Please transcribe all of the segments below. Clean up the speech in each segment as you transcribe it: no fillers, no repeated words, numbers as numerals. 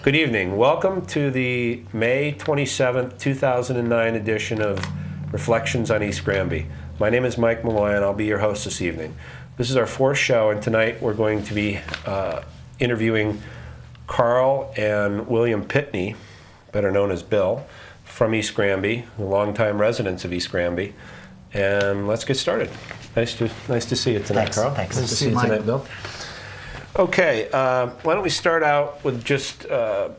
Good evening. Welcome to the May 27th, 2009 edition of Reflections on East Granby. My name is Mike Malloy and I'll be your host this evening. This is our fourth show, and tonight we're going to be interviewing Carl and William Pitney, better known as Bill, from East Granby, longtime residents of East Granby. And let's get started. Nice to see you tonight, Thanks. Carl. Thanks. Nice to see you tonight, Bill. Okay, why don't we start out with just, how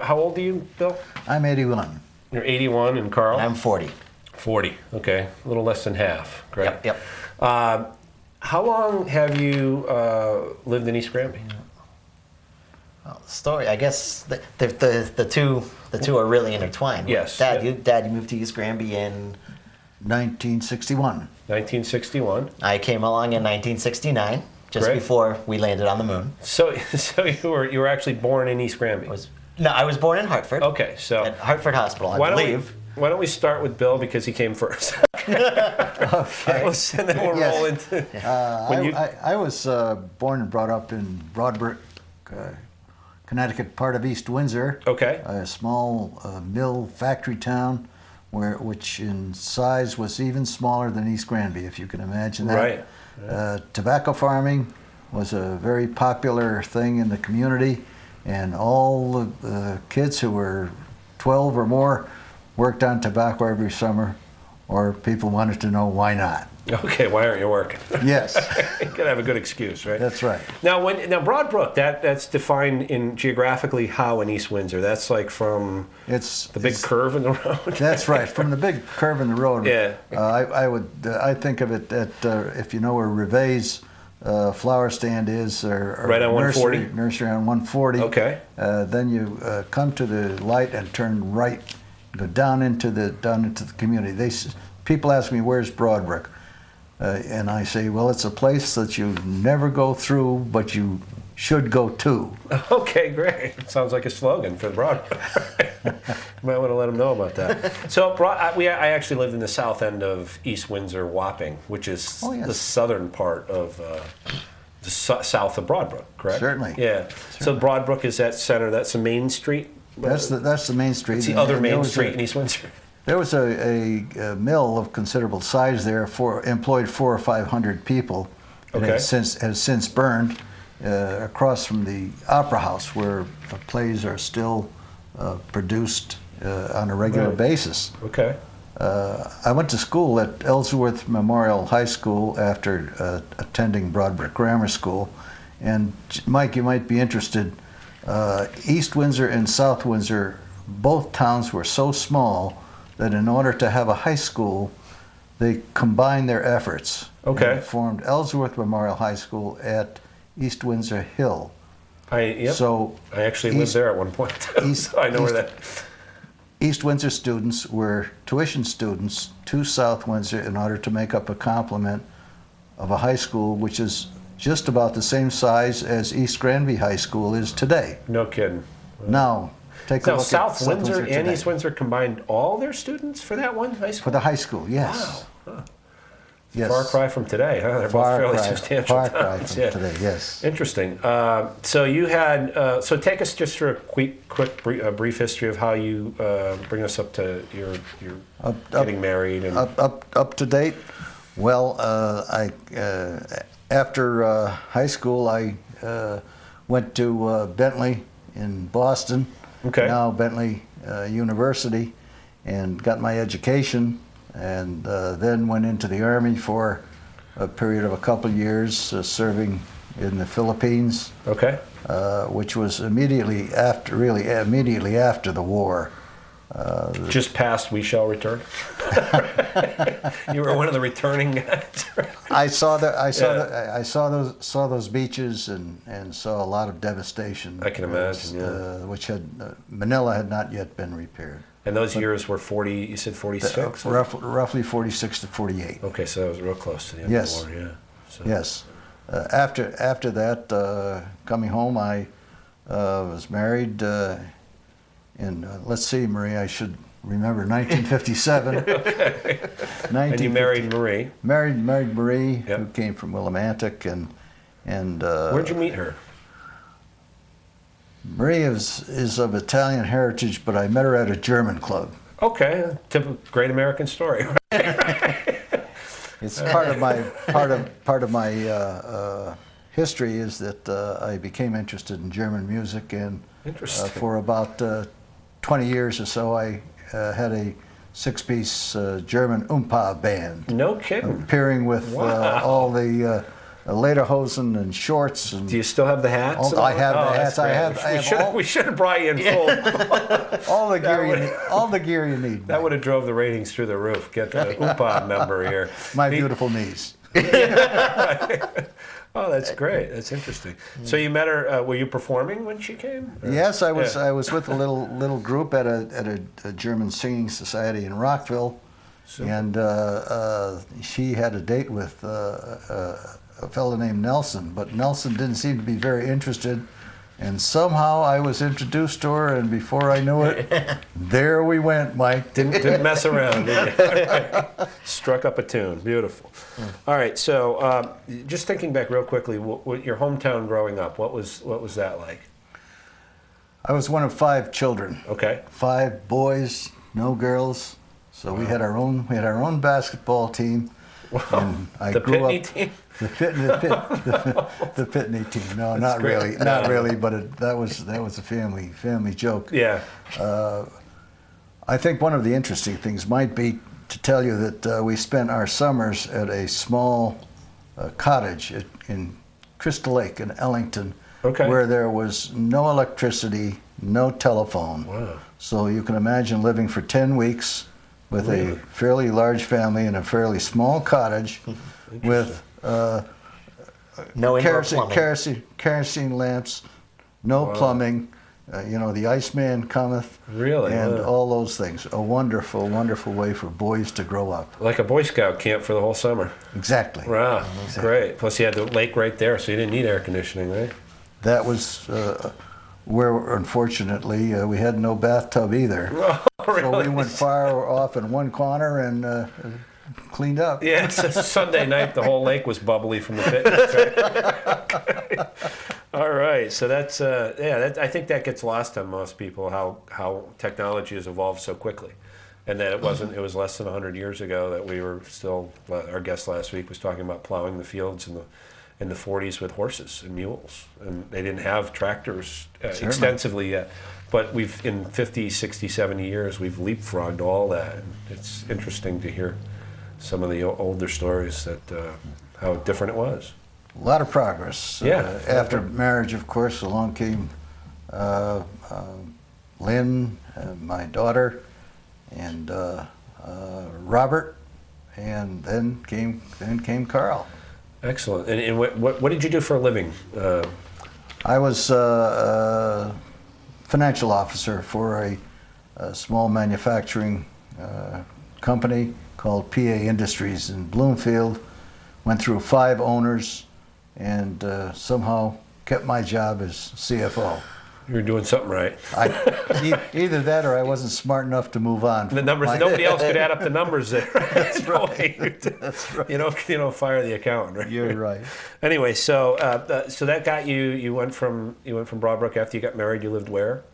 old are you, Bill? I'm 81. You're 81, and Carl? I'm 40. 40, okay. A little less than half, correct? Yep. How long have you lived in East Granby? Well, the story, I guess, the two are really intertwined. Yes. Dad, you moved to East Granby in 1961. 1961. I came along in 1969, just Great. Before we landed on the moon. So you were actually born in East Granby? I was born in Hartford. Okay, so At Hartford Hospital, I believe. Why don't we start with Bill, because he came first. Okay. And then we'll roll into... I was born and brought up in Broadbrook, Connecticut, part of East Windsor. Okay. A small mill factory town, which in size was even smaller than East Granby, if you can imagine that. Right. Tobacco farming was a very popular thing in the community, and all the kids who were 12 or more worked on tobacco every summer, or people wanted to know why not. Okay, why aren't you working? Yes. You gotta have a good excuse, right? That's right. Now, Broadbrook, that's defined in geographically how in East Windsor? That's like from the big curve in the road. That's right, from the big curve in the road. Yeah. I think of it at if you know where Rivet's flower stand is, or right on 140. Nursery on 140. Okay. Then you come to the light and turn right, go down into the community. People ask me, where's Broadbrook? And I say, well, it's a place that you never go through, but you should go to. Okay, great. Sounds like a slogan for the Broadbrook. You might want to let them know about that. So I actually lived in the south end of East Windsor, Wapping, which is the southern part of the south of Broadbrook, correct? Certainly. Yeah. Certainly. So Broadbrook is that center, that's the main street? That's the main street. It's the other main street in East Windsor. There was a mill of considerable size there, employed 400 or 500 people. It has since burned across from the Opera House, where the plays are still produced on a regular basis. Okay. I went to school at Ellsworth Memorial High School after attending Broadbrook Grammar School. And Mike, you might be interested, East Windsor and South Windsor, both towns were so small that in order to have a high school, they combined their efforts. Okay. And formed Ellsworth Memorial High School at East Windsor Hill. So I actually lived there at one point. So I know where that. East Windsor students were tuition students to South Windsor in order to make up a complement of a high school, which is just about the same size as East Granby High School is today. No kidding. Now, take a look South at Windsor and today. East Windsor combined all their students for that one high school? For the high school, yes. Wow. Huh. Yes. Far cry from today, huh? They're both fairly substantial far cry towns. from today, yes. Interesting. So you had, so take us just through a brief history of how you bring us up to your getting married. And Up to date? Well, after high school, I went to Bentley in Boston, now Bentley University, and got my education, and then went into the Army for a period of a couple years, serving in the Philippines, which was immediately after the war. Just past We Shall Return. You were one of the returning guys. I saw those beaches and saw a lot of devastation. I can imagine, which Manila had not yet been repaired. And those years were 40. You said 46. Roughly 46 to 48. Okay, so that was real close to the end of the war. Yeah. So. Yes. After that, coming home, I was married. Let's see, Marie, I should remember 1957. Okay. And you married Marie. Married Marie, who came from Willimantic, and where'd you meet her? Marie is of Italian heritage, but I met her at a German club. Okay, typical great American story. It's part of my history is that I became interested in German music, and for about 20 years or so, I had a six-piece German Oompa band. No kidding. Appearing with all the lederhosen and shorts. And do you still have the hats? I have the hats. We should have brought you in full. all the gear you need. That would have drove the ratings through the roof. Get the Oompa member here. My beautiful niece. Oh, that's great. That's interesting. So you met her. Were you performing when she came? Or? Yes, I was. Yeah. I was with a little group at a German singing society in Rockville, and she had a date with a fellow named Nelson. But Nelson didn't seem to be very interested, and somehow I was introduced to her, and before I knew it, there we went, Mike. Didn't mess around, did you? Struck up a tune. Beautiful. All right, so just thinking back real quickly, what your hometown growing up, what was that like? I was one of 5 children. Okay. 5 boys, no girls. So we had our own basketball team. Wow. And I the grew Pitney up, team? the Pitney team. No, That's not great. really, not really. But that was a family joke. Yeah. I think one of the interesting things might be to tell you that we spent our summers at a small cottage in Crystal Lake in Ellington, where there was no electricity, no telephone. Wow. So you can imagine living for 10 weeks with a fairly large family in a fairly small cottage with no kerosene lamps, no plumbing. The Iceman cometh, and all those things. A wonderful, wonderful way for boys to grow up. Like a Boy Scout camp for the whole summer. Exactly. Wow, great. Plus you had the lake right there, so you didn't need air conditioning, right? That was where, unfortunately, we had no bathtub either. Oh, really? So we went far off in one corner and cleaned up. Yeah, it's a Sunday night. The whole lake was bubbly from the pit. Right? All right, so that's I think that gets lost on most people how technology has evolved so quickly, and that it was less than 100 years ago that we were still. Our guest last week was talking about plowing the fields in the 40s with horses and mules, and they didn't have tractors extensively yet. But we've in 50, 60, 70 years we've leapfrogged all that. And it's interesting to hear some of the older stories that how different it was. A lot of progress. After marriage, of course, along came Lynn, my daughter, and Robert, and then came Carl. Excellent. And what did you do for a living? I was financial officer for a small manufacturing company called PA Industries in Bloomfield. Went through 5 owners, and somehow kept my job as CFO. You were doing something right. Either that or I wasn't smart enough to move on. The numbers, nobody else could add up the numbers there. That's right. That's right. You don't fire the accountant, right? You're right. Anyway, so that got you went from Broadbrook after you got married. You lived where?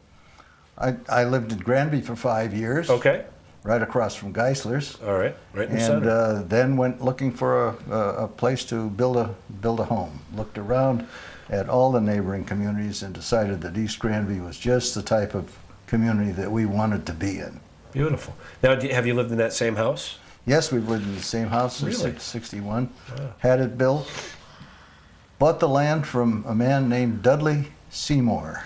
I lived in Granby for 5 years. Okay. Right across from Geisler's. All right, right in the center. And then went looking for a place to build a home. Looked around at all the neighboring communities and decided that East Granby was just the type of community that we wanted to be in. Beautiful. Now, have you lived in that same house? Yes, we've lived in the same house since Really? 61. Wow. Had it built. Bought the land from a man named Dudley Seymour.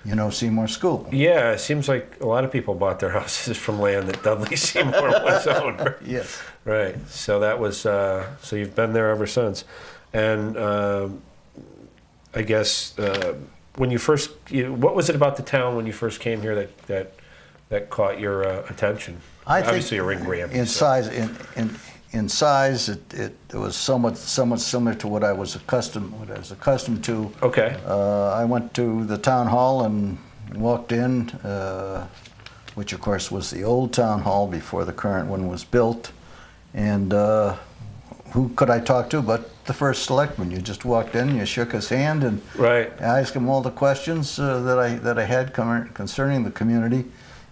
You know Seymour School. Yeah, it seems like a lot of people bought their houses from land that Dudley Seymour once owned. Yes. Right. So that was so you've been there ever since, and I guess when you first, what was it about the town when you first came here that caught your attention? Obviously, you're in Granby. In size, in size, it was somewhat similar to what I was accustomed to. Okay. I went to the town hall and walked in, which of course was the old town hall before the current one was built. And who could I talk to but the first selectman. You just walked in, you shook his hand, and Right. asked him all the questions that I had concerning the community,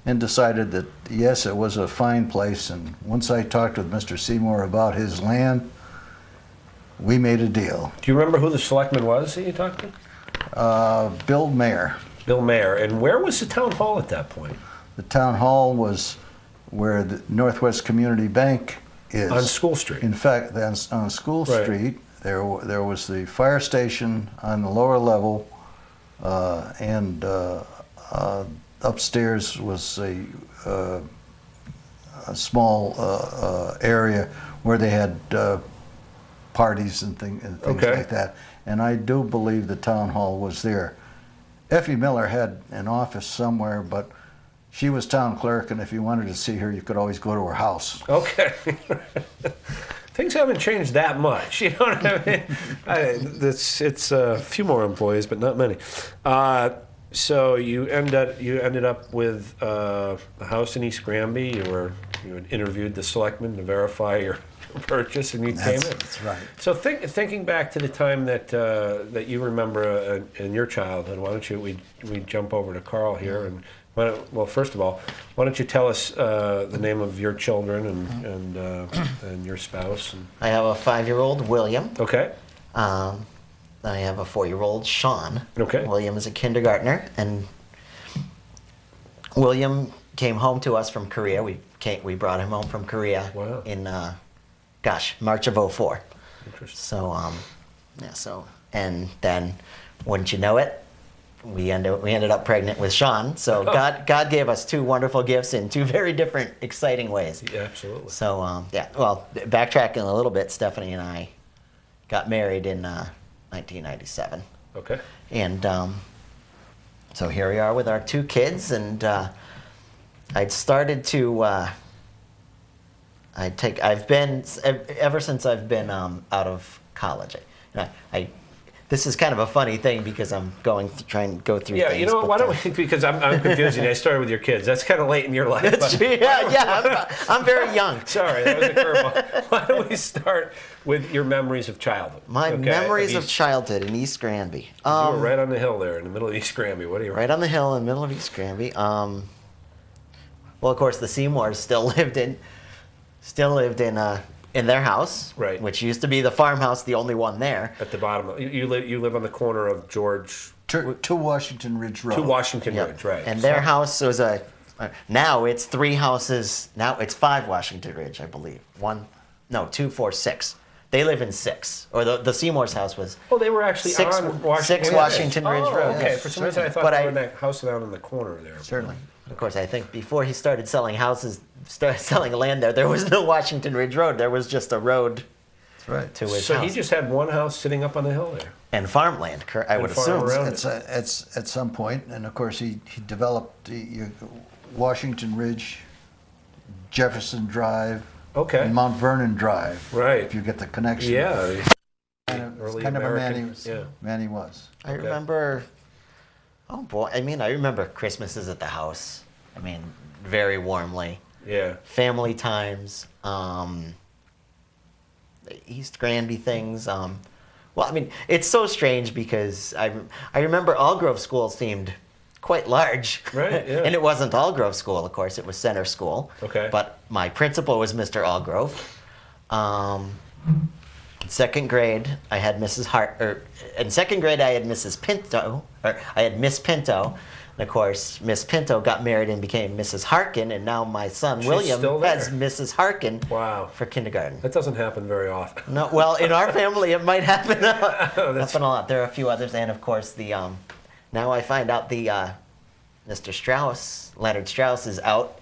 and decided that yes, it was a fine place. And once I talked with Mr. Seymour about his land, we made a deal. Do you remember who the selectman was that you talked to? Bill Mayer. Bill Mayer. And where was the town hall at that point? The town hall was where the Northwest Community Bank is. On School Street. In fact, on School Right. Street, there was the fire station on the lower level, and upstairs was a small area where they had parties and things Okay. like that. And I do believe the town hall was there. Effie Miller had an office somewhere, but she was town clerk, and if you wanted to see her, you could always go to her house. Okay. Things haven't changed that much. You know what I mean? It's a few more employees, but not many. So you ended up with a house in East Granby. You had interviewed the selectman to verify your purchase, and you came in. That's right. So thinking back to the time that you remember in your childhood, why don't we jump over to Carl here, and well, first of all, why don't you tell us the name of your children and your spouse? I have a 5-year-old, William. Okay. I have a 4-year-old, Sean. Okay. William is a kindergartner, and William came home to us from Korea. We brought him home from Korea. Wow. In March of '04. Interesting. So and then, wouldn't you know it, we ended up pregnant with Sean. So God gave us 2 wonderful gifts in 2 very different, exciting ways. Yeah, absolutely. So well, backtracking a little bit, Stephanie and I got married in 1997. Okay. And so here we are with our 2 kids, and I'd started to. I've been ever since I've been out of college. This is kind of a funny thing because I'm trying to go through. Yeah, things, you know what? Why but, don't we? Because I'm confusing. I started with your kids. That's kind of late in your life. But I'm very young. Sorry, that was a curveball. Why don't we start with your memories of childhood? My memories of childhood in East Granby. You were right on the hill there in the middle of East Granby. What are you? Right on the hill in the middle of East Granby. Well, of course, the Seymours still lived in their house, right? Which used to be the farmhouse, the only one there. At the bottom, you live on the corner of George. To Washington Ridge Road. To Washington Yep. Ridge, right? And their house was now it's 3 houses. Now it's 5 Washington Ridge, I believe. 2, 4, 6. They live in 6. Or the Seymour's house was. Oh, they were actually 6 on Washington 6 Washington Ridge Road. Okay, Yes, for some reason I thought they were in that house down in the corner there. Certainly. Of course, I think before he started selling land there was no Washington Ridge Road. There was just a road. That's right. To his so house. he just had one house sitting up on the hill there. And farmland, I would assume. It's at some point, and of course he developed Washington Ridge, Jefferson Drive, Okay. and Mount Vernon Drive. Right. If you get the connection. Yeah. It's kind of a man he was. I remember. Oh boy! I remember Christmases at the house. Very warmly. Yeah. Family times. East Granby things. It's so strange because I remember Allgrove School seemed quite large. Right, yeah. And it wasn't Allgrove School, of course. It was Center School. Okay. But my principal was Mr. Allgrove. In 2nd grade, I had in 2nd grade, I had Mrs. Pinto, or I had Miss Pinto. And of course, Miss Pinto got married and became Mrs. Harkin, and now my son William has Mrs. Harkin. Wow. For kindergarten. That doesn't happen very often. No, well, in our family, it might happen. Happen a lot. There are a few others, and of course, now I find out Mr. Strauss, Leonard Strauss, is out.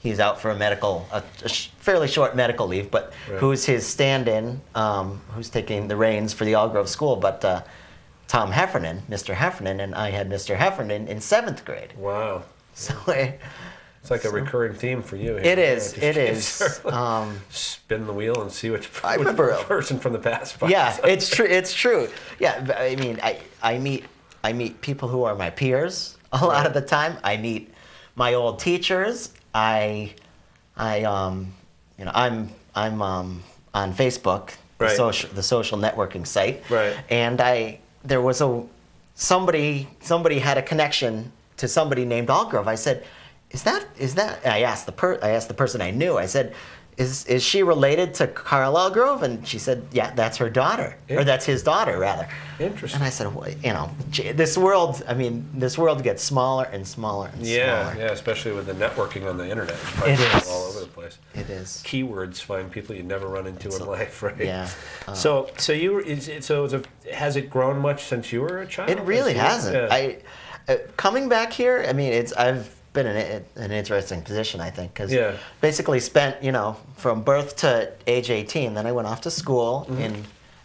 He's out for a fairly short medical leave, but right. Who's his stand-in? Who's taking the reins for the Allgrove School? But Tom Heffernan, Mr. Heffernan, and I had Mr. Heffernan in 7th grade. Wow. So it's like a recurring theme for you. It is. It is. Spin the wheel and see which person from the past. Yeah, it's true. It's true. Yeah, I meet people who are my peers a lot of the time. I meet my old teachers. I'm on Facebook. Right. the social networking site. Right. And there was somebody had a connection to somebody named Allgrove. I said, is that? I asked the person I knew. I said, is she related to Carl Allgrove? And she said, yeah, that's her daughter, or that's his daughter, rather. Interesting. And I said, well, this world gets smaller and smaller and smaller. Yeah, especially with the networking on the internet. It is. All over the place. It is. Keywords find people you never run into in life, right? Yeah. So has it grown much since you were a child? It really hasn't. Yeah. Coming back here, I've been in an interesting position, I think, because basically spent, from birth to age 18. Then I went off to school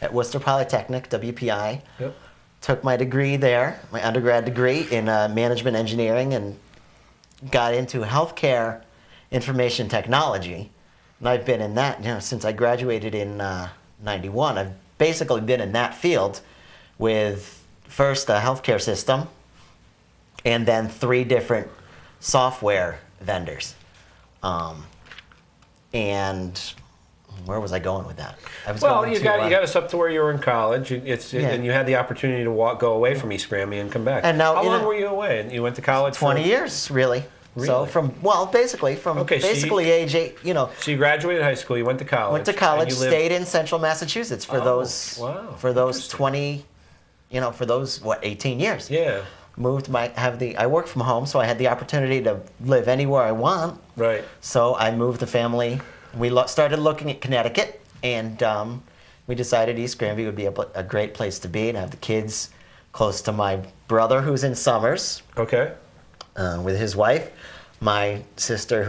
at Worcester Polytechnic, WPI. Yep. Took my degree there, my undergrad degree in management engineering, and got into healthcare information technology. And I've been in that, since I graduated in 91. I've basically been in that field with first a healthcare system and then 3 different software vendors. And where was I going with that? You got us up to where you were in college. And you had the opportunity to go away from East Granby and come back. And now, how long were you away? And you went to college 20 years, really. So basically age 8, So you graduated high school, you went to college. Went to college, stayed in central Massachusetts for those 20, for those 18 years. Yeah. I work from home, so I had the opportunity to live anywhere I want. Right. So I moved the family. We started looking at Connecticut, and we decided East Granby would be a great place to be and have the kids close to my brother, who's in Summers. Okay. With his wife. My sister,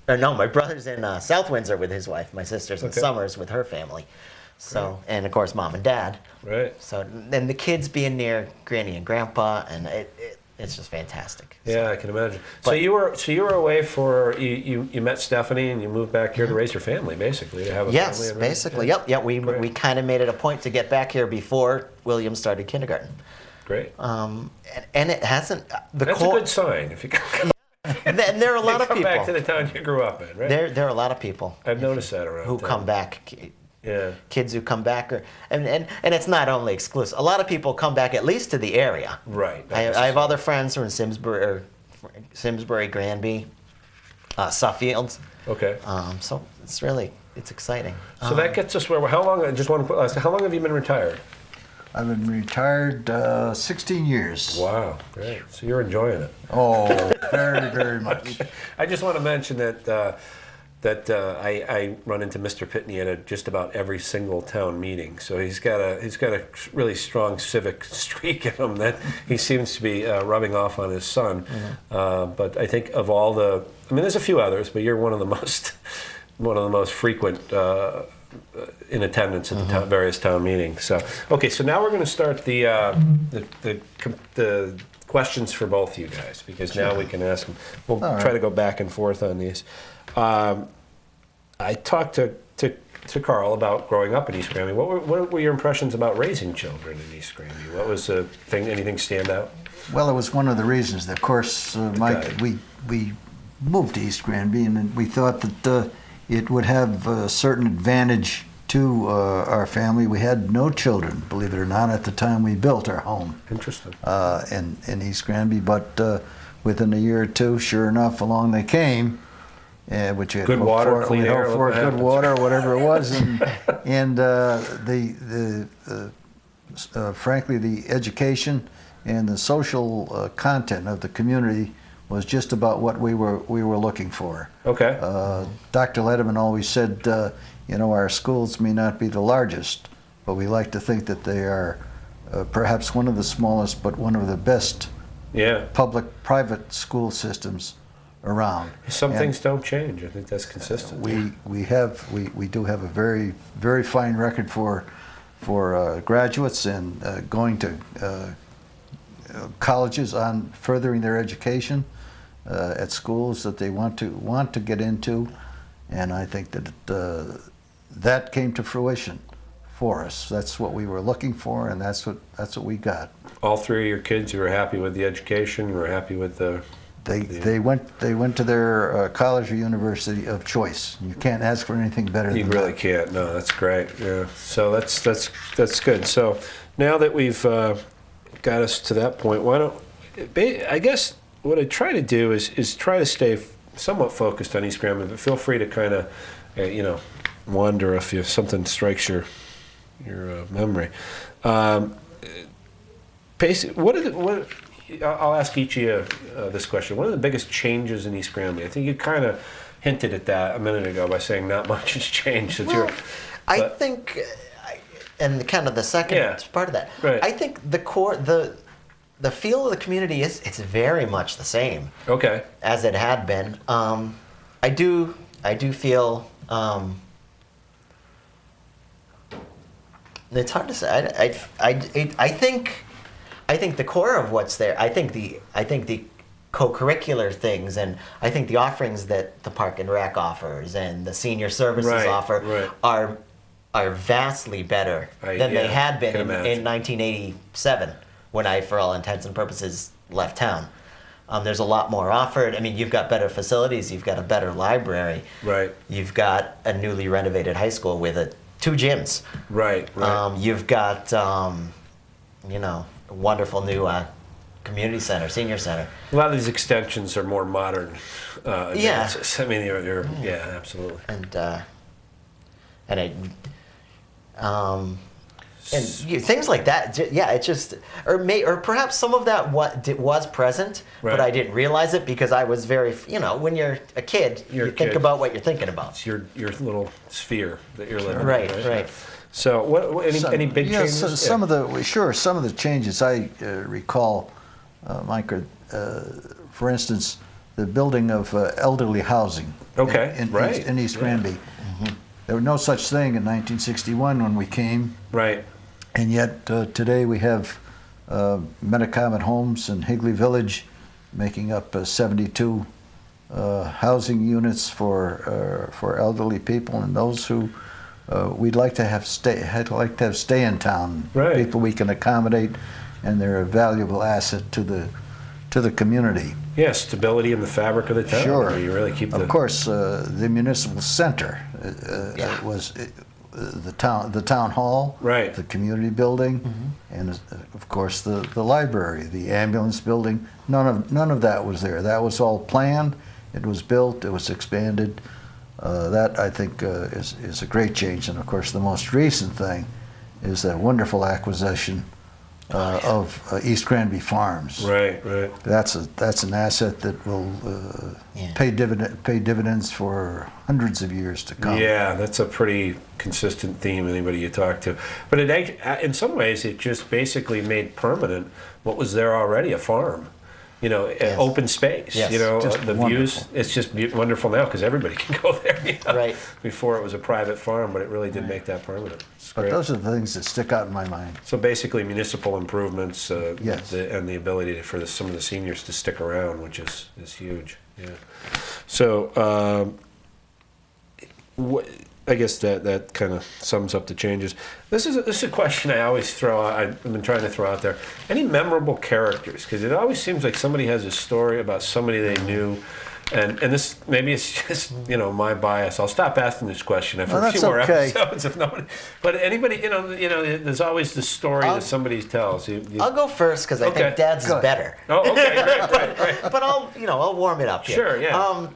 my brother's in South Windsor with his wife. My sister's in Summers with her family. So, and of course, mom and dad. Right. So then the kids being near Granny and Grandpa, and it's just fantastic. Yeah, I can imagine. So you were away for you met Stephanie and you moved back here to raise your family, basically, to have a family. Yes, basically. Yep. We kind of made it a point to get back here before William started kindergarten. Great. And it hasn't. That's a good sign if you come. And there are a lot of people. Come back to the town you grew up in, right? There are a lot of people. I've noticed that around who town. come back. Yeah. Kids who come back, and it's not only exclusive. A lot of people come back at least to the area. Right. I have other friends who are in Simsbury, Granby, Suffield. Okay. So it's exciting. So that gets us where? How long? How long have you been retired? I've been retired 16 years. Wow, great. So you're enjoying it. Oh, very, very much. I just want to mention that I run into Mr. Pitney at just about every single town meeting. So he's got a really strong civic streak in him that he seems to be rubbing off on his son. Mm-hmm. But I think of all there's a few others, but you're one of the most frequent in attendance at the various town meetings. So so now we're going to start the questions for both you guys, because now we can ask them. We'll try to go back and forth on these. I talked to Carl about growing up in East Granby. What were your impressions about raising children in East Granby? What was the thing? Anything stand out? Well, it was one of the reasons. Of course, Mike, we moved to East Granby, and we thought that it would have a certain advantage to our family. We had no children, believe it or not, at the time we built our home. Interesting. In East Granby, but within a year or two, sure enough, along they came. Which good water, clean air, good water, whatever it was, and frankly, the education and the social content of the community was just about what we were looking for. Okay. Dr. Letterman always said, our schools may not be the largest, but we like to think that they are perhaps one of the smallest, but one of the best public-private school systems around. Some things don't change. I think that's consistent. We do have a very, very fine record for graduates and going to colleges on furthering their education at schools that they want to get into, and I think that that came to fruition for us. That's what we were looking for, and that's what we got. All 3 of your kids, you were happy with the education. You were happy with the They went to their college or university of choice. You can't ask for anything better than that. You really can't. No, that's great. Yeah. So that's good. So now that we've got us to that point, why don't I guess what I try to do is try to stay somewhat focused on East Granby, but feel free to kind of wander if something strikes your memory. Basically, I'll ask each of you this question. What are the biggest changes in East Granby? I think you kind of hinted at that a minute ago by saying not much has changed since I think, and kind of the second part of that, right. I think the core, the feel of the community it's very much the same. Okay. As it had been. I do feel. It's hard to say. I think the core of what's there. I think the co-curricular things, and I think the offerings that the Park and Rec offers and the senior services offer are vastly better than they had been in 1987 when I, for all intents and purposes, left town. There's a lot more offered. I mean, you've got better facilities. You've got a better library. Right. You've got a newly renovated high school with 2 gyms. Right. You've got a wonderful new community center, senior center. A lot of these extensions are more modern advances. I mean, you're absolutely. And things like that. It just or perhaps some of that was present, but I didn't realize it because I was very when you're a kid, you think about what you're thinking about. It's your little sphere that you're living in. Right. So, any big changes? Some of the changes I recall, Mike, for instance, the building of elderly housing. In East Granby. Mm-hmm. There was no such thing in 1961 when we came. Right. And yet today we have Metacomet Homes in Higley Village, making up 72 housing units for elderly people and those who we'd like to have stay in town. Right. People we can accommodate, and they're a valuable asset to the community. Yeah, stability in the fabric of the town. Sure. You really keep Of course, the municipal center was the town hall, right. The community building, and of course the library, the ambulance building. None of that was there. That was all planned. It was built. It was expanded. That I think is a great change. And of course, the most recent thing is that wonderful acquisition of East Granby Farms. Right. That's an asset that will pay dividends for hundreds of years to come. Yeah, that's a pretty consistent theme. Anybody you talk to, but in some ways it just basically made permanent what was there already, a farm. Open space. Yes. The views. It's just wonderful now because everybody can go there. Right. Before it was a private farm, but it really did make that permanent. But those are the things that stick out in my mind. So basically, municipal improvements, yes. And the ability for some of the seniors to stick around, which is huge. Yeah. So I guess that kind of sums up the changes. This is a question I always throw out. I've been trying to throw out there. Any memorable characters? Because it always seems like somebody has a story about somebody they knew. And this, maybe it's just, my bias. I'll stop asking this question after a few more episodes. If nobody, but anybody, there's always the story that somebody tells. I'll go first because I think Dad's is better. Oh, okay, great. But I'll warm it up here. Sure, yeah.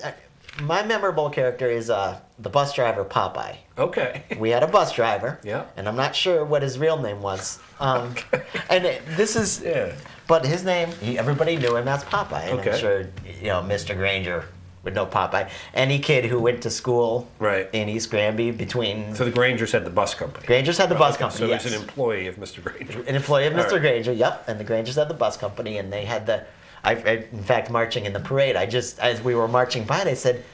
My memorable character is the bus driver Popeye. Okay. We had a bus driver. Yeah. And I'm not sure what his real name was. And this is. Yeah. But his name, everybody knew him as Popeye. And Okay. I'm sure, Mr. Granger would know Popeye. Any kid who went to school in East Granby between... So the Grangers had the bus company. Grangers had the bus company, So yes. there's an employee of Mr. Granger. An employee of Mr. Granger, yep. And the Grangers had the bus company, and they had in fact, marching in the parade, as we were marching by, they said,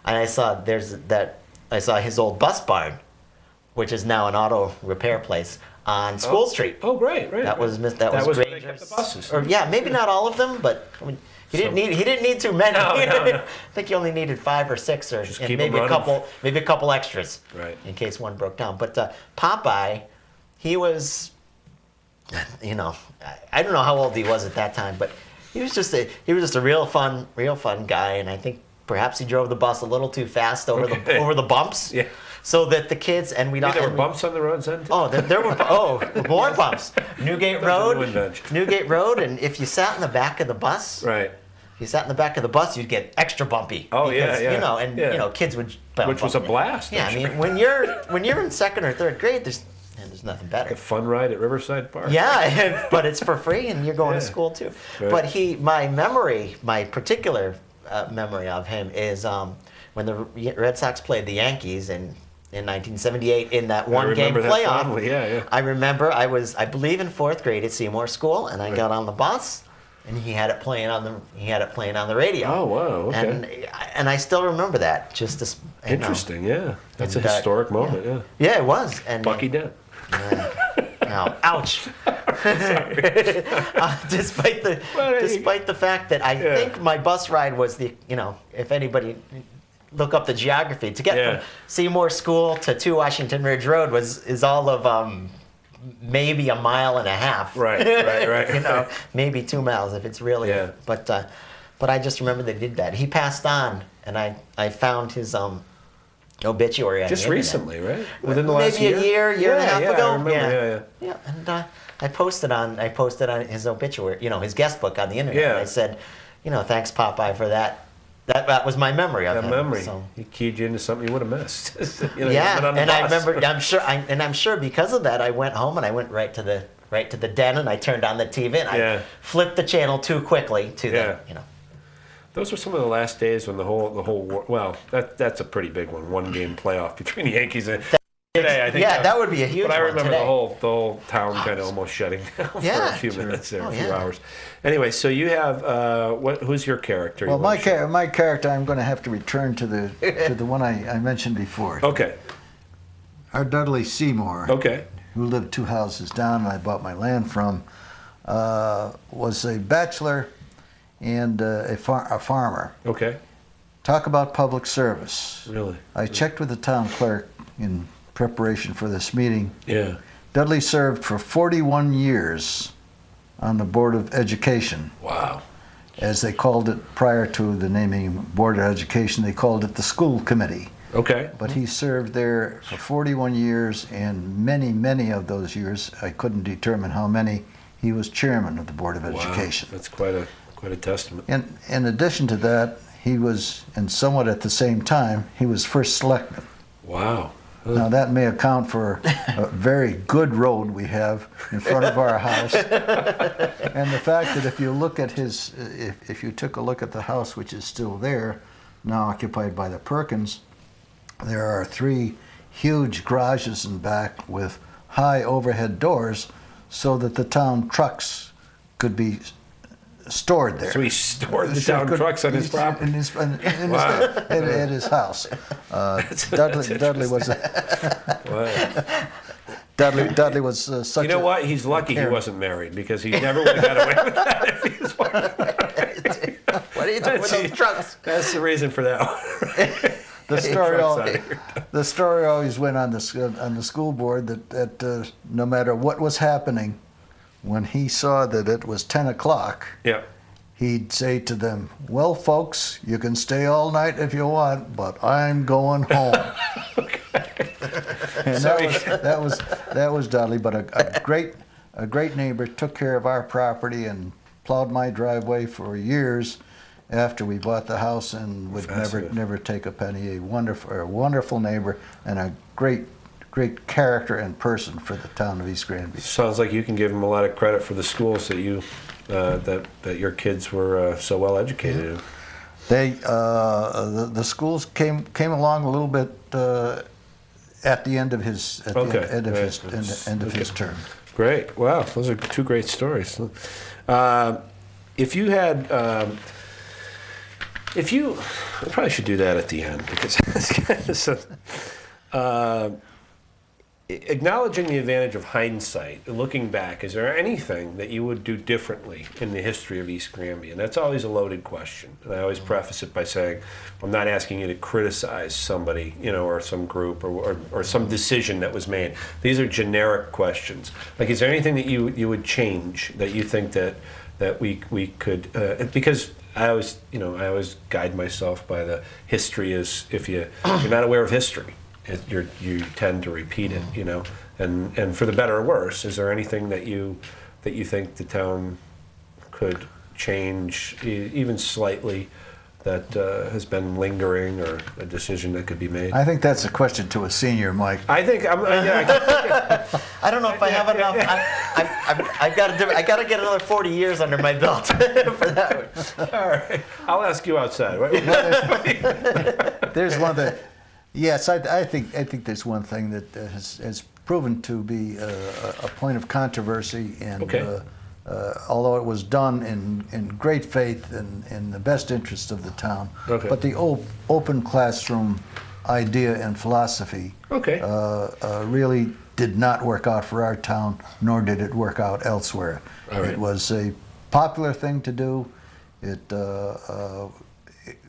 and I saw his old bus barn, which is now an auto repair place, on School Street. Oh, right. That was where they kept Granger's. the buses. Or maybe not all of them, but I mean, he didn't need too many. No. I think he only needed 5 or 6, and maybe a couple extras, in case one broke down. But Popeye, he was, I don't know how old he was at that time, but He was just a real fun guy, and I think perhaps he drove the bus a little too fast over the bumps. Yeah. So that the kids and we don't. There were bumps on the roads then. Oh, there were more bumps. Newgate Road, and if you sat in the back of the bus, right. If you sat in the back of the bus, you'd get extra bumpy. Oh because, yeah. Kids would. Which was a blast. Yeah, I mean, when you're in second or third grade, there's nothing better. A fun ride at Riverside Park. Yeah, but it's for free, and you're going to school too. Right. But my particular memory of him is when the Red Sox played the Yankees in 1978 in that one-game playoff. Fondly. Yeah. I remember I believe in fourth grade at Seymour School, and I got on the bus, and he had it playing on the radio. Oh wow! Okay. And I still remember that. Interesting. Yeah, that's a historic moment. Yeah. Yeah, it was. And Bucky Dent. Now, ouch. Despite the fact that I think my bus ride was if anybody look up the geography to get from Seymour School to 2 Washington Ridge Road is all of maybe a mile and a half. Right. Maybe 2 miles if it's really. Yeah. But I just remember they did that. He passed on, and I found his obituary on just the recently, right? Within the last maybe year? a year and a half ago. I remember. Yeah. And I posted on his obituary, his guest book on the internet. Yeah. And I said, thanks Popeye for that. That was my memory of him. Memory. So. He keyed you into something you would have missed. I'm sure because of that, I went home and I went right to the den and I turned on the TV and I flipped the channel too quickly to the. Those were some of the last days when the whole war. Well, that's a pretty big one. 1-game playoff between the Yankees and today. I think. Yeah, that would be a huge one. But I remember today. the whole town kind of almost shutting down for a few minutes there, a few hours. Anyway, so you have who's your character? Well, my character, I'm going to have to return to the one I mentioned before. Okay. Our Dudley Seymour. Okay. Who lived 2 houses down, and I bought my land from, was a bachelor and a farmer. Okay. Talk about public service. Really? I checked with the town clerk in preparation for this meeting. Yeah. Dudley served for 41 years on the Board of Education. Wow. As they called it prior to the naming Board of Education, they called it the School Committee. Okay. But he served there for 41 years, and many of those years, I couldn't determine how many, he was chairman of the Board of Education. That's quite a testament. And in addition to that, he was, and somewhat at the same time, he was first selectman. Wow. Now that may account for a very good road we have in front of our house, and the fact that if you look at if you took a look at the house, which is still there, now occupied by the Perkins, there are 3 huge garages in back with high overhead doors, so that the town trucks could be stored there. So he stored the town trucks on his property? At his house. Dudley was Dudley was such. You know what? He's lucky he wasn't married, because he never would have got away with that if he was married. What are you doing with those trucks? That's the reason for that one. The story always went on the school board that no matter what was happening, when he saw that it was 10 o'clock, he'd say to them, "Well, folks, you can stay all night if you want, but I'm going home." And that was Dudley, but a great neighbor, took care of our property and plowed my driveway for years after we bought the house, and would never take a penny. A wonderful neighbor, and a great character and person for the town of East Granby. Sounds like you can give him a lot of credit for the schools that you that your kids were so well educated in. They the schools came along a little bit at the end of his end of his term. Great! Wow, those are 2 great stories. If you had, I probably should do that at the end, because it's kind of so. Acknowledging the advantage of hindsight, looking back, is there anything that you would do differently in the history of East Granby? And that's always a loaded question. And I always preface it by saying, I'm not asking you to criticize somebody, or some group, or some decision that was made. These are generic questions. Like, is there anything that you would change, that you think that that we could, because I always guide myself by the history. Is if you're not aware of history, you tend to repeat it, and for the better or worse. Is there anything that you think the town could change, even slightly, that has been lingering, or a decision that could be made? I think that's a question to a senior, Mike. I think I don't know if I have enough. I got to get another 40 years under my belt for that one. All right, I'll ask you outside. There's one that, yes, I think there's one thing that has proven to be a point of controversy, and although it was done in great faith and in the best interest of the town, but the open classroom idea and philosophy really did not work out for our town, nor did it work out elsewhere. It was a popular thing to do. It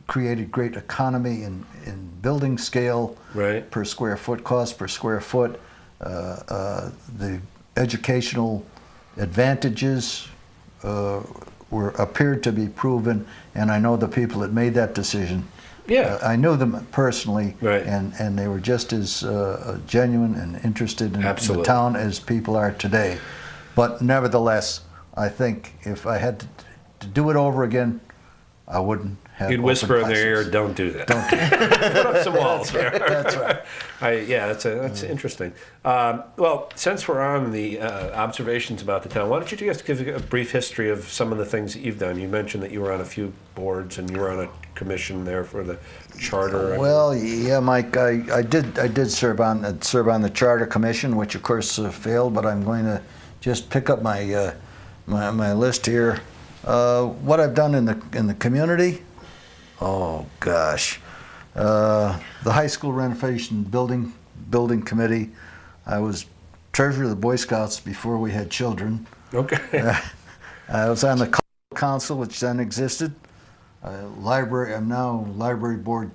created great economy in building scale, per square foot, cost per square foot. The educational advantages appeared to be proven, and I know the people that made that decision. I knew them personally, and they were just as genuine and interested in the town as people are today. But nevertheless, I think if I had to do it over again, I wouldn't have. You'd whisper in their ear, "Don't do that." Don't do that. Put up some walls. That's right. That's interesting. Well, since we're on the observations about the town, why don't you just give a brief history of some of the things that you've done? You mentioned that you were on a few boards and you were on a commission there for the charter. Well, yeah, Mike, I did serve on the charter commission, which of course failed. But I'm going to just pick up my my list here. What I've done in the community. Oh gosh, the high school renovation building committee. I was treasurer of the Boy Scouts before we had children. I was on the council, which then existed. Library. I'm now library board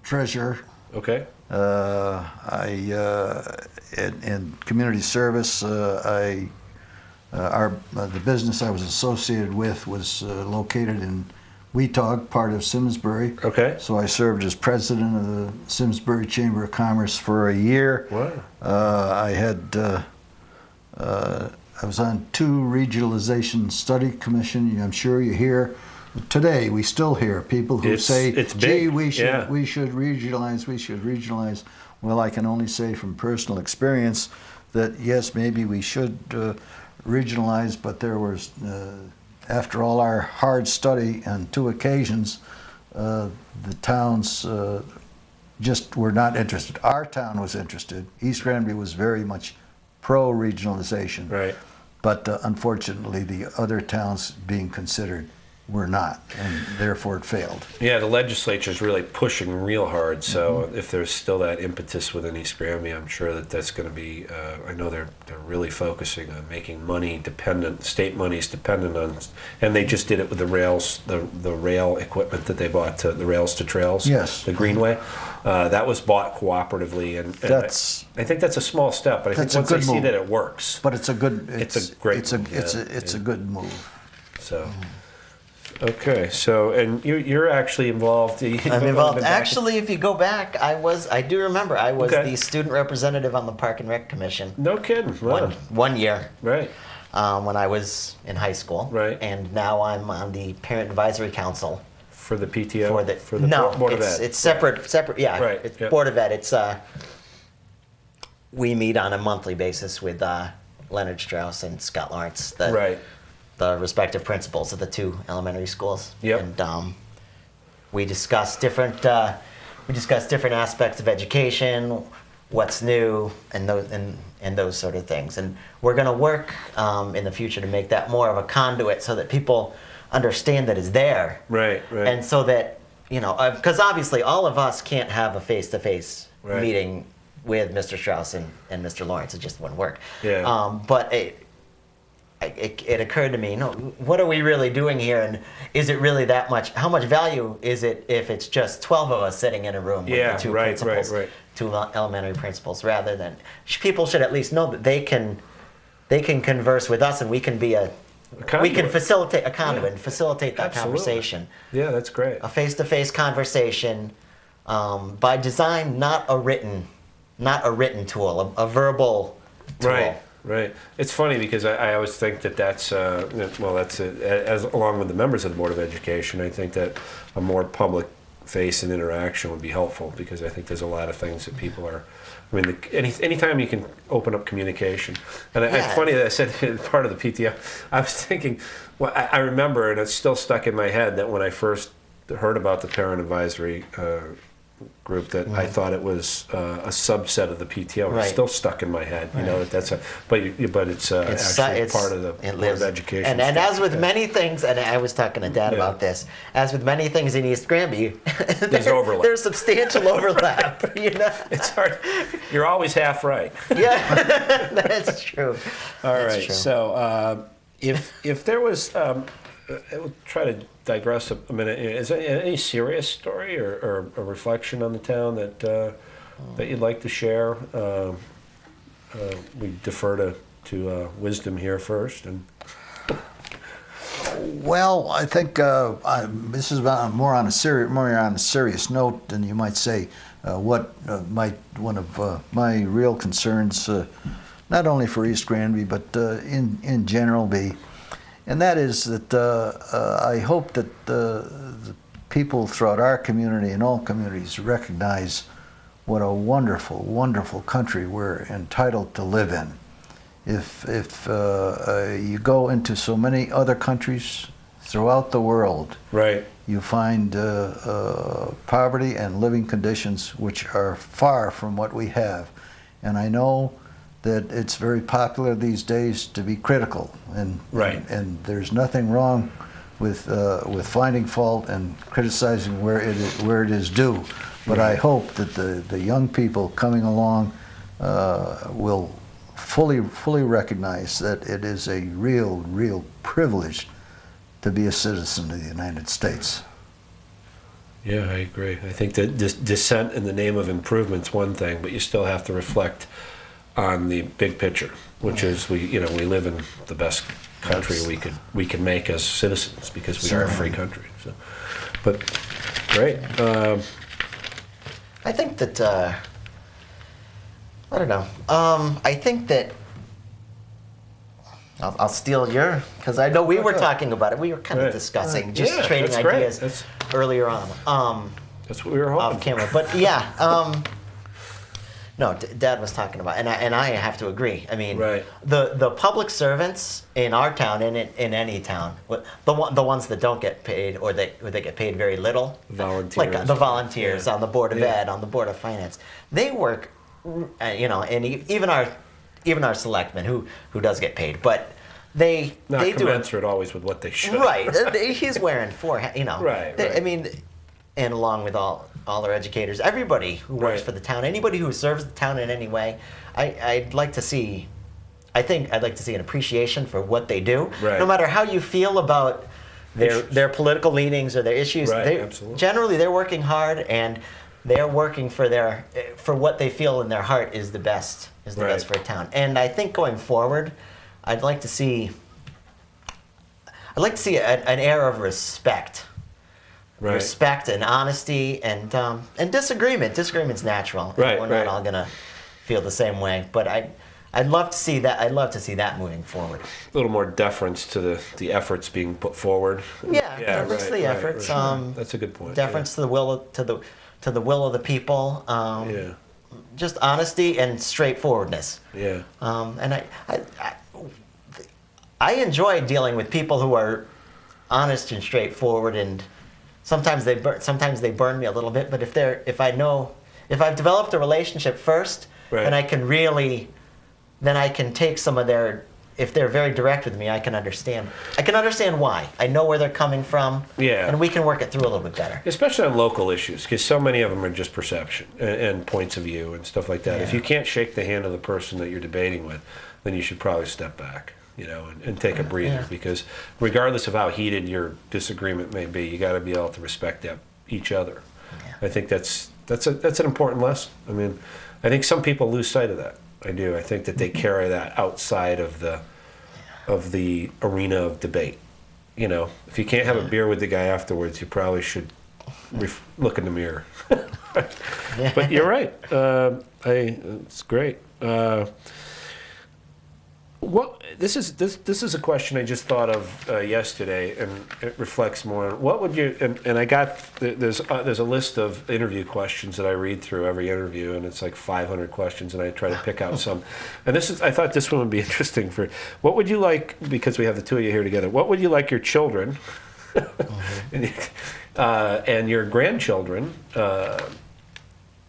treasurer. In community service, the business I was associated with was located in Weetog, part of Simsbury. So I served as president of the Simsbury Chamber of Commerce for a year. I was on 2 regionalization study commission. I'm sure you hear today. We still hear people who say, "Gee, we should regionalize." Well, I can only say from personal experience that yes, maybe we should regionalize, but there was. After all our hard study on 2 occasions, the towns just were not interested. Our town was interested. East Granby was very much pro-regionalization. But unfortunately, the other towns being considered were not, and therefore it failed. Yeah, the legislature's really pushing real hard, so if there's still that impetus within East Granby, I'm sure that's going to be, I know they're really focusing on making money dependent, state money's dependent on, and they just did it with the rails, the rail equipment that they bought, the rails to trails, the Greenway. That was bought cooperatively, and I think that's a small step, but I think once they see that it works. But it's a good, it's a great move. It's a good move. So. Okay, so and you're actually involved. I'm involved. Actually, if you go back, I do remember I was the student representative on the Park and Rec Commission. No kidding. Wow. One year. Right. When I was in high school. Right. And now I'm on the Parent Advisory Council. For the PTO. For the Board of Ed. It's separate. Yeah. Right. It's Board of Ed. It's we meet on a monthly basis with Leonard Strauss and Scott Lawrence. The respective principals of the 2 elementary schools. And we discuss different aspects of education, what's new, and those sort of things. And we're going to work in the future to make that more of a conduit so that people understand that it's there. Right. And so that, because obviously all of us can't have a face-to-face meeting with Mr. Strauss and Mr. Lawrence. It just wouldn't work. But it occurred to me, what are we really doing here, and is it really that much? How much value is it if it's just 12 of us sitting in a room with the 2 principals, 2 elementary principals, rather than people should at least know that they can converse with us, and we can be a we can facilitate a conduit and facilitate that Absolutely. conversation. Yeah, that's great. A face-to-face conversation, by design, not a written tool, a verbal tool. Right. Right. It's funny because I always think that's as along with the members of the Board of Education, I think that a more public face and interaction would be helpful, because I think there's a lot of things that people are. I mean, anytime you can open up communication, and it's funny that I said part of the PTO. I was thinking, well, I remember, and it's still stuck in my head, that when I first heard about the parent advisory group, that I thought it was a subset of the PTO. Right. It's still stuck in my head, you know, but it's actually part of the Board of Education. And as with many things, and I was talking to Dad about this, as with many things in East Granby, there's overlap. There's substantial overlap. You know, it's hard. You're always half right. Yeah, that's true. All right. True. So if there was, we'll try to digress a minute. Is there any serious story or a reflection on the town that you'd like to share? We defer to wisdom here first. Well, I think this is more on a serious note than you might say. One of my real concerns, not only for East Granby but in general, be. And that is that I hope that the people throughout our community and all communities recognize what a wonderful, wonderful country we're entitled to live in. If you go into so many other countries throughout the world, right, you find poverty and living conditions which are far from what we have. And I know that it's very popular these days to be critical, and there's nothing wrong with finding fault and criticizing where it is due. But I hope that the young people coming along will fully recognize that it is a real privilege to be a citizen of the United States. Yeah, I agree. I think that dissent in the name of improvement's one thing, but you still have to reflect on the big picture, which is we live in the best country we can make as citizens, because we are a free country. So, but great. I think that I don't know. I think that I'll steal your, because I know we were talking about it. We were kind of discussing, just trading ideas earlier on. That's what we were hoping off camera, but yeah. No, Dad was talking about, and I have to agree. I mean, the public servants in our town and in any town, the ones that don't get paid or they get paid very little, volunteers, like the volunteers on the Board of Ed, on the Board of Finance, they work, and even our selectman who does get paid, but they do commensurate always with what they should. Right, he's wearing Right. I mean, and along with all our educators, everybody who works for the town, anybody who serves the town in any way, I'd like to see. I think I'd like to see an appreciation for what they do. Right. No matter how you feel about their political leanings or their issues, generally they're working hard, and they're working for what they feel in their heart is the best best for a town. And I think going forward, I'd like to see an air of respect. Respect and honesty and disagreement. Disagreement's natural. We're not all gonna feel the same way, but I'd love to see that. I'd love to see that moving forward. A little more deference to the efforts being put forward. Deference to the efforts. That's a good point. Deference to the will of the people. Just honesty and straightforwardness. Yeah. And I enjoy dealing with people who are honest and straightforward, and sometimes they burn me a little bit. But if I've developed a relationship first, then I can take some of their. If they're very direct with me, I can understand why. I know where they're coming from, and we can work it through a little bit better. Especially on local issues, because so many of them are just perception and points of view and stuff like that. If you can't shake the hand of the person that you're debating with, then you should probably step back, and take a breather, because regardless of how heated your disagreement may be, you got to be able to respect each other. I think that's an important lesson. I mean, I think some people lose sight of that. I do. I think that they carry that outside of of the arena of debate. You know, if you can't have a beer with the guy afterwards, you probably should look in the mirror. But you're right. It's great. This is a question I just thought of yesterday, and it reflects more on what would you and I got there's a list of interview questions that I read through every interview, and it's like 500 questions, and I try to pick out some. And I thought this one would be interesting for what would you like, because we have the two of you here together. What would you like your children and your grandchildren?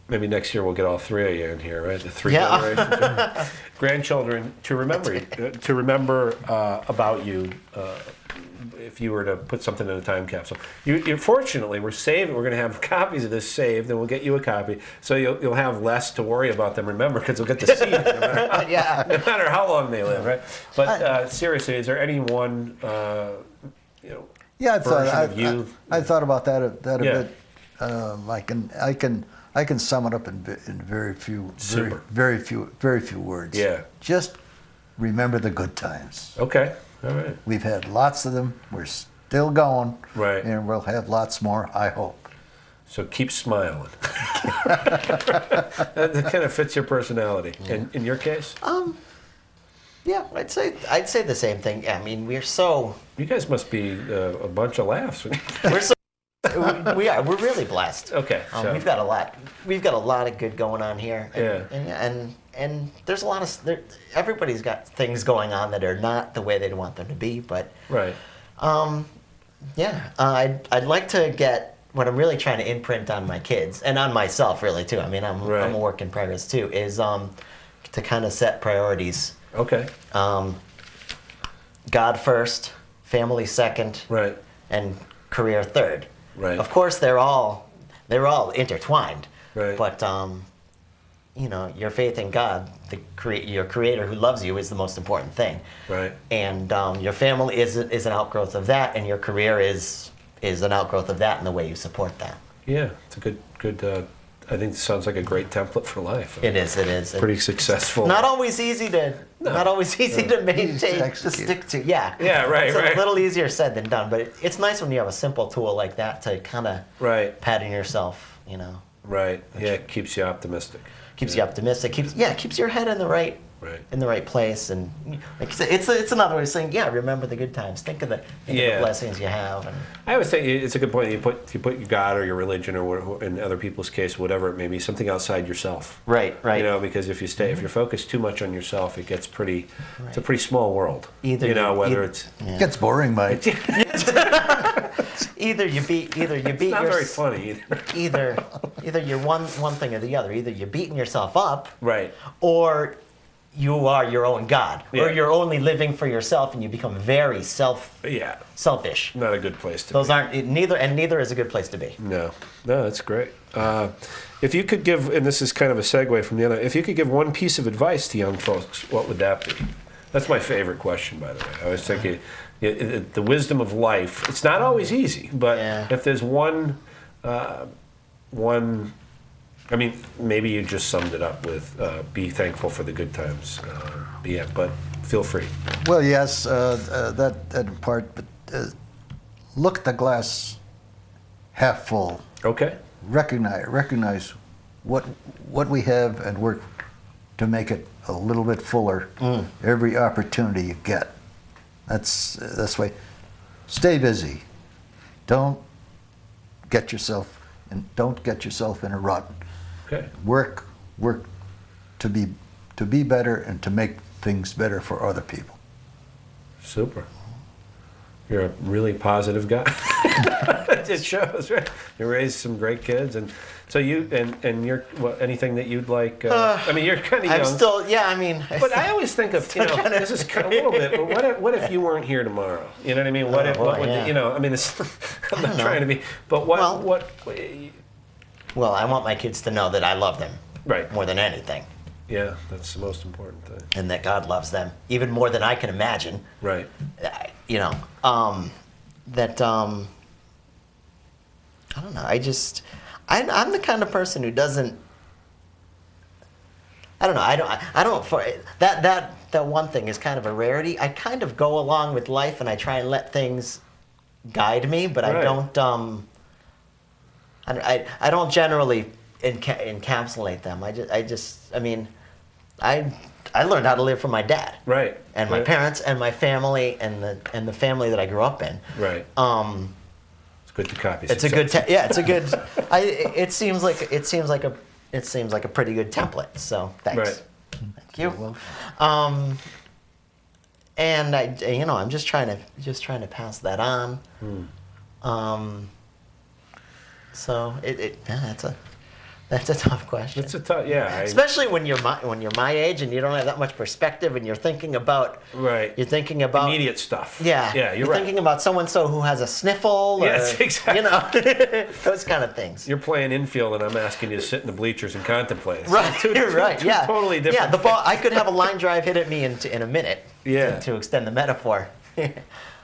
Maybe next year we'll get all three of you in here, right? The three generations. Grandchildren to remember about you if you were to put something in a time capsule. You fortunately, we're going to have copies of this saved, and we'll get you a copy, so you'll have less to worry about them. Remember, because we'll get to see them no matter how long they live, right? But seriously, is there any one I thought about that a bit. I can sum it up in very few words. Yeah. Just remember the good times. Okay. All right. We've had lots of them. We're still going. Right. And we'll have lots more, I hope. So keep smiling. That kind of fits your personality. Yeah. In your case? Yeah, I'd say the same thing. I mean, we're so. You guys must be a bunch of laughs. We're so. We are. We're really blessed. Okay. So. We've got a lot. We've got a lot of good going on here. And there's a lot of. Everybody's got things going on that are not the way they'd want them to be. But. Right. I'd like to get what I'm really trying to imprint on my kids and on myself really too. I mean, I'm a work in progress too. Is to kind of set priorities. Okay. God first, family second. Right. And career third. Right. Of course, they're all intertwined. Right. But your faith in God, your Creator who loves you, is the most important thing. Right. And your family is an outgrowth of that, and your career is an outgrowth of that, and the way you support that. Yeah, it's a good. I think it sounds like a great template for life. It is. Pretty successful. Not always easy to maintain, to stick to. Yeah. Yeah, right, It's right. a little easier said than done, but it's nice when you have a simple tool like that to kind of pattern yourself, Right. Yeah, it keeps you optimistic. Keeps you optimistic. Keeps your head in the right place, and like it's another way of saying, remember the good times. Think of the blessings you have. And I always think it's a good point. You put your God or your religion, or in other people's case, whatever it may be, something outside yourself. Right. Because if you're focused too much on yourself, it gets pretty. It's a pretty small world. It gets boring, Mike. Either you beat. It's not very funny either. Either you're one thing or the other. Either you're beating yourself up. Right. Or you are your own God, or you're only living for yourself, and you become very selfish. Not a good place to be. Those aren't neither is a good place to be. No, that's great. If you could give, and this is kind of a segue from the other, if you could give one piece of advice to young folks, what would that be? That's my favorite question, by the way. I was thinking, the wisdom of life. It's not always easy, but if there's one. I mean, maybe you just summed it up with be thankful for the good times. But feel free. Well, yes, that in part, but look at the glass half full. Okay. Recognize what we have and work to make it a little bit fuller every opportunity you get. That's way. Stay busy. Don't get yourself in a rut. Okay. Work to be better and to make things better for other people. Super. You're a really positive guy. It shows, right? You raised some great kids, and so you and you're anything that you'd like. I mean, you're kind of young. I'm still, I mean. But I always think of this is kind of a little bit. But what if you weren't here tomorrow? You know what I mean? What would I mean? I'm not trying to be. But what? Well, I want my kids to know that I love them more than anything. Yeah, that's the most important thing. And that God loves them even more than I can imagine. Right. I don't know. I'm the kind of person who doesn't. I don't know. I don't. For that that one thing is kind of a rarity. I kind of go along with life and I try and let things guide me, but I don't. I don't generally encapsulate them. I learned how to live from my dad, right, and my parents, and my family, and the family that I grew up in. Right. It's good to copy. It's a good. It's a good. It seems like a pretty good template. So thanks. Right. Thank you. And I'm just trying to pass that on. So that's a tough question. It's a tough, yeah. Especially when you're my age and you don't have that much perspective and you're thinking about immediate stuff. Yeah. Yeah, you're right. thinking about so and so who has a sniffle. Yes, exactly. Those kind of things. You're playing infield and I'm asking you to sit in the bleachers and contemplate. Right. Right. Yeah. Totally different. Yeah. The ball. I could have a line drive hit at me in a minute. Yeah. To extend the metaphor.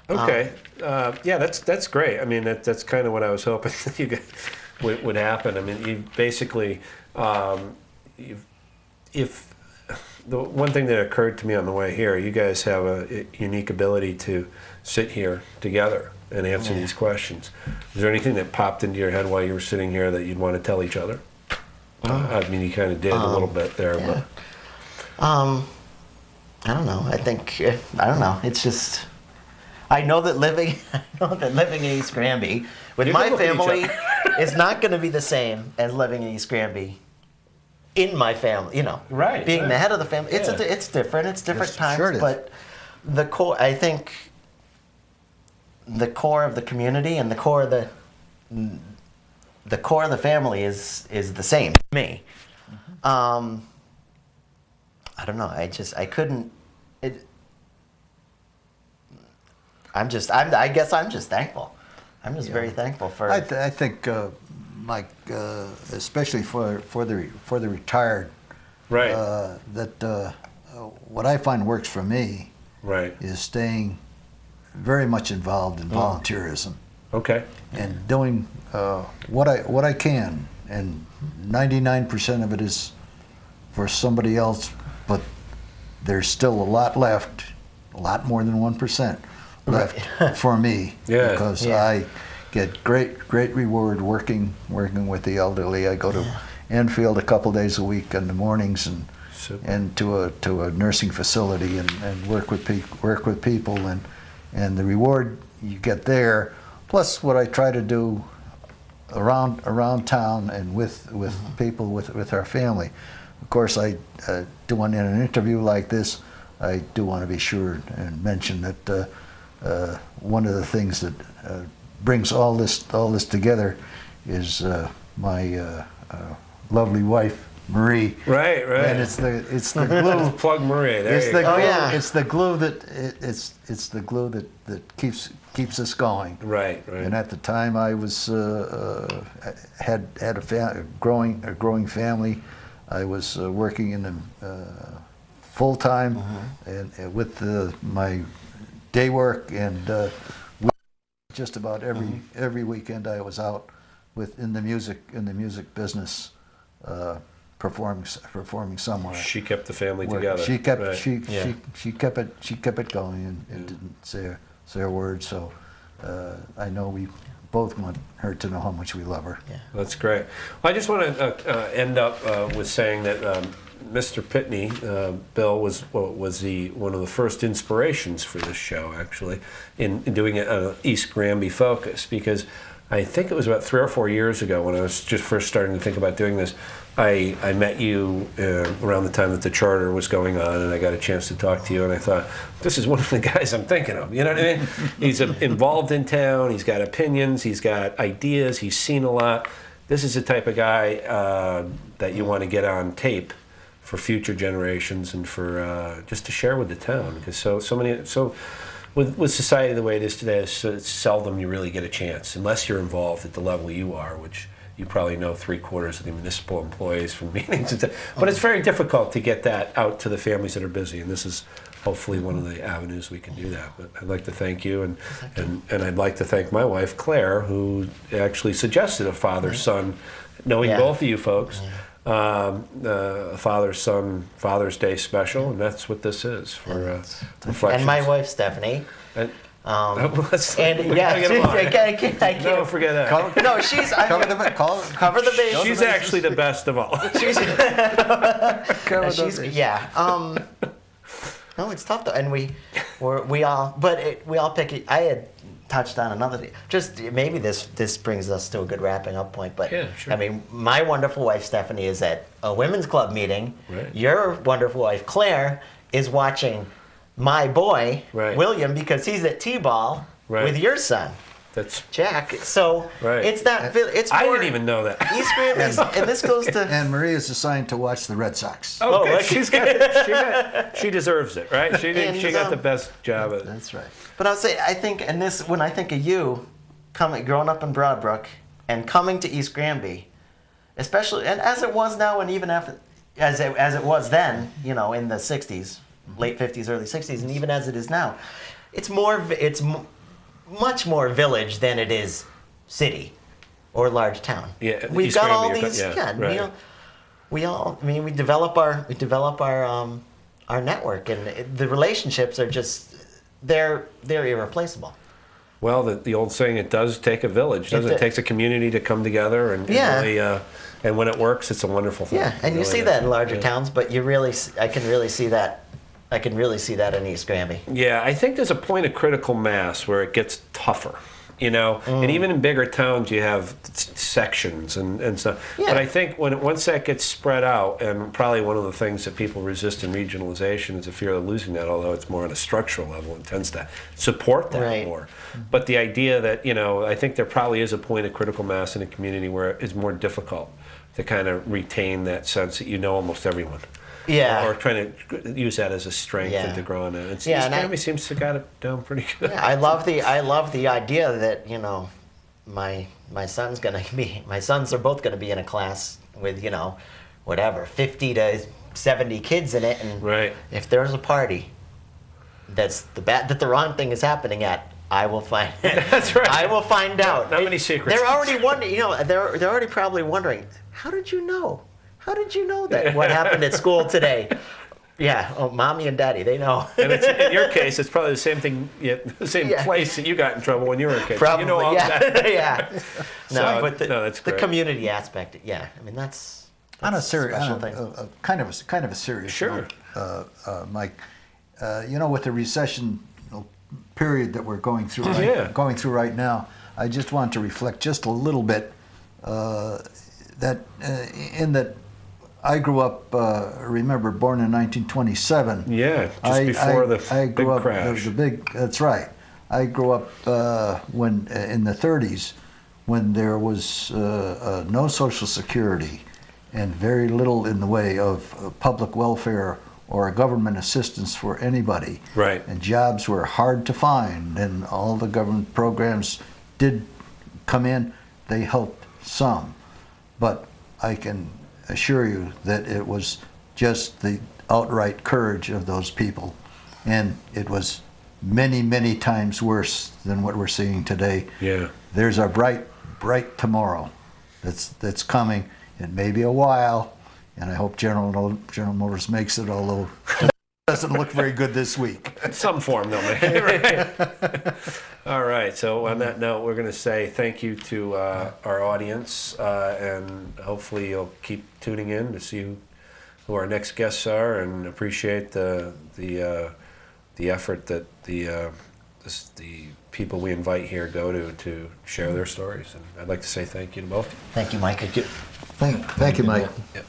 Okay. Yeah, that's great. I mean, that's kind of what I was hoping that you would happen. I mean, you basically, if the one thing that occurred to me on the way here, you guys have a unique ability to sit here together and answer these questions. Is there anything that popped into your head while you were sitting here that you'd want to tell each other? I mean, you kind of did a little bit there, but. I don't know. I think I don't know. It's just I know that living in East Granby with my family is not going to be the same as living in East Granby in my family. Right. Being the head of the family, it's different. It's different times, sure it is. but the core. I think the core of the community and the core of the family is the same to me. I don't know. I couldn't. I guess I'm just thankful. I'm just very thankful for. I think, Mike, especially for the retired, Right. that what I find works for me, Right. is staying very much involved in volunteerism. Okay. And doing what I can, and 99% of it is for somebody else, but there's still a lot left, a lot more than 1% left for me, because I get great reward working with the elderly. I go to Enfield a couple days a week in the mornings and to a nursing facility and work with people and the reward you get there, plus what I try to do around town and with people with our family. Of course, I do want in an interview like this, I do want to be sure and mention that one of the things that brings all this together is my lovely wife, Marie. Right. And it's the glue. Plug Marie. It's the glue that keeps us going. Right. And at the time, I was had a growing family. I was working in the full time and with my day work, and just about every weekend I was out in the music business, performing somewhere. She kept the family together. She kept right. she kept it going and didn't say a word. So I know we both want her to know how much we love her. Yeah. That's great. Well, I just want to end up with saying that Mr. Pitney, Bill, was one of the first inspirations for this show, actually, in doing an East Granby focus, because I think it was about 3 or 4 years ago when I was just first starting to think about doing this. I met you around the time that the charter was going on, and I got a chance to talk to you, and I thought, this is one of the guys I'm thinking of. You know what I mean? He's involved in town, he's got opinions, he's got ideas, he's seen a lot. This is the type of guy that you want to get on tape for future generations and for just to share with the town, because so many with society the way it is today, it's seldom you really get a chance unless you're involved at the level you are, which you probably know 3/4 of the municipal employees from meetings and stuff. But it's very difficult to get that out to the families that are busy, and this is hopefully one of the avenues we can do that. But I'd like to thank you, and I'd like to thank my wife Claire, who actually suggested a father-son, knowing both of you folks. Father's Day special, and that's what this is for Reflections. And my wife, Stephanie. And, and yeah, I can't. Don't forget that. No, she's cover the base. She's actually the best of all. No, it's tough though, and we all pick it. I had touched on another thing. Just maybe this brings us to a good wrapping up point. But yeah, sure. I mean, my wonderful wife Stephanie is at a women's club meeting. Right. Your wonderful wife Claire is watching my boy William because he's at T-ball with your son. That's Jack. So it's that. It's more, I didn't even know that. East Granby, and this goes to. And Maria's assigned to watch the Red Sox. Oh, good. She deserves it, right? She got the best job at it. That's right. But I'll say, I think, and this, when I think of you, growing up in Broadbrook and coming to East Granby, especially, and as it was now, and even after, as it was then, in the '60s, late '50s, early '60s, and even as it is now, it's much more village than it is city or large town. Yeah, we've East got Granby, all these. Right. We develop our network, and the relationships are just they're irreplaceable. Well, the old saying, it does take a village, doesn't it? It takes a community to come together, and really, and when it works, it's a wonderful thing. Yeah, and you see that in larger towns, but I can really see that. I can really see that in East Granby. Yeah, I think there's a point of critical mass where it gets tougher, and even in bigger towns you have sections and stuff. Yeah. But I think once that gets spread out, and probably one of the things that people resist in regionalization is the fear of losing that, although it's more on a structural level and tends to support that more. But the idea that, I think there probably is a point of critical mass in a community where it's more difficult to kind of retain that sense that almost everyone. Yeah. Or trying to use that as a strength and to grow on it. East Granby seems to got it down pretty good. Yeah, I love the idea that, my sons are both gonna be in a class with, 50 to 70 kids in it, and if there's a party that the wrong thing is happening at, I will find it. That's right. I will find out. Not many secrets. They're already wondering, they're already probably wondering, how did you know? How did you know that? What happened at school today? Yeah, mommy and daddy, they know. And in your case, it's probably the same thing, the same place that you got in trouble when you were a kid. Probably, all that. Yeah. But that's great. The community aspect, I mean, that's on a special thing. Kind of a serious note, Mike. With the recession period that we're going through, right now, I just want to reflect just a little bit that I grew up, born in 1927. Yeah, just before the big crash. That's right. I grew up when in the 30s, when there was no Social Security and very little in the way of public welfare or government assistance for anybody. Right. And jobs were hard to find, and all the government programs did come in. They helped some, but I can assure you that it was just the outright courage of those people, and it was many, many times worse than what we're seeing today. Yeah. There's a bright tomorrow that's coming. It may be a while, and I hope General Motors makes it, although it doesn't look very good this week. In some form they'll make it. Right? All right, so on that note, we're going to say thank you to our audience, and hopefully you'll keep tuning in to see who our next guests are, and appreciate the effort that the people we invite here go to share their stories. And I'd like to say thank you to both. Thank you, Mike. Thank you, Mike. Yep.